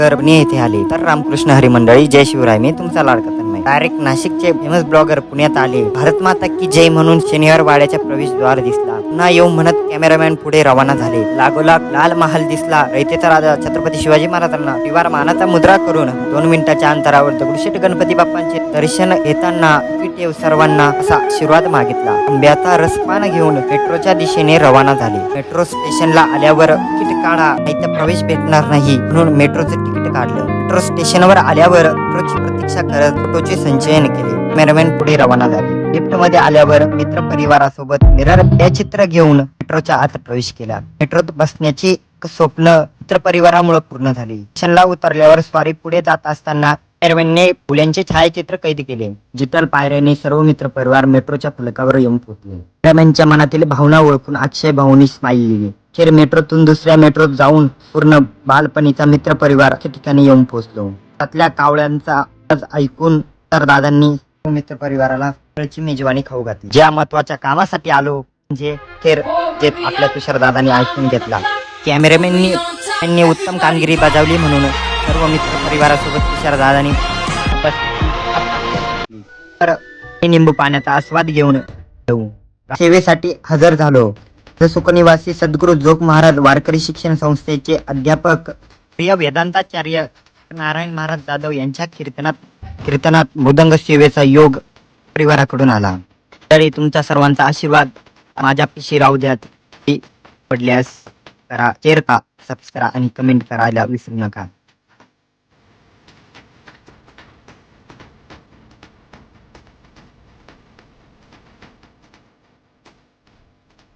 परभणी येथे आले तर रामकृष्ण हरी मंडळी जय शिवराय. मी तुमचा लाडका तन्मय. डायरेक्ट नाशिकचे फेमस ब्लॉगर पुण्यात आले. भारत माता की जय म्हणून शनिवार वाड्याच्या प्रवेशद्वार दिसला. पुन्हा येऊ म्हणत कॅमेरामॅन पुढे रवाना झाले. लागोलाग लाल महाल दिसला. रयतेचा राजा छत्रपती शिवाजी महाराजांना परिवार मानाचा मुद्रा करून 2 मिनिटाच्या अंतरावर दगडूशेठ गणपती बाप्पांचे दर्शन घेताना देव सर्वांना असा आशीर्वाद मागितला. आंब्याचा रसपान घेऊन मेट्रोच्या दिशेने रवाना झाले. मेट्रो स्टेशनला आल्यावर तिकीट काढा नाही तर प्रवेश भेटणार नाही म्हणून मेट्रोचं तिकीट काढलं. मेट्रो स्टेशनवर आल्यावर मेट्रोची प्रतीक्षा करत फोटोचे संचयन केले. कॅमेरामॅन पुढे रवाना झाले. लिफ्ट मध्ये आल्यावर मित्र परिवारासोबत मिरर चित्र घेऊन मेट्रोच्या आत प्रवेश केला. मेट्रोत बसण्याची स्वप्न मित्र परिवारामुळे पूर्ण झाले. स्टेशनला उतरल्यावर स्वारी पुढे जात असताना कॅमेरामॅनने फुल्यांचे छायाचित्र कैद केले. डिजिटल पायऱ्याने सर्व मित्र परिवार मेट्रोच्या फलकावर येऊन पोहोचले. कॅमेरामॅनच्या मनातील भावना ओळखून अक्षय भाऊनी स्माईल दिली. अखेर मेट्रोतून दुसऱ्या मेट्रोत जाऊन पूर्ण बालपणीचा मित्र परिवार ठिकाणी येऊन पोहोचलो. त्यातल्या कावळ्यांचा आवाज ऐकून तर दादांनी मित्र परिवाराला फळची मेजवानी खाऊ घातली. ज्या महत्वाच्या कामासाठी आलो म्हणजे अखेर जे आपल्या तुषार दादांनी ऐकून घेतला. कॅमेरामॅननी उत्तम कामगिरी बजावली म्हणून सर्व मित्र परिवारासोबत तुषार दादांनी निंबू पाण्याचा आस्वाद घेऊन सेवेसाठी हजर झालो. सुखनिवासी सद्गुरू जोग महाराज वारकरी शिक्षण संस्थेचे अध्यापक प्रिय वेदांताचार्य नारायण महाराज जाधव यांच्या कीर्तनात मृदंग सेवेचा योग परिवाराकडून आला. तरी तुमचा सर्वांचा आशीर्वाद माझ्या पिशी राहू द्यात. पडल्यास करा, शेअर करा, सबस्क्राईब आणि कमेंट करायला विसरू नका.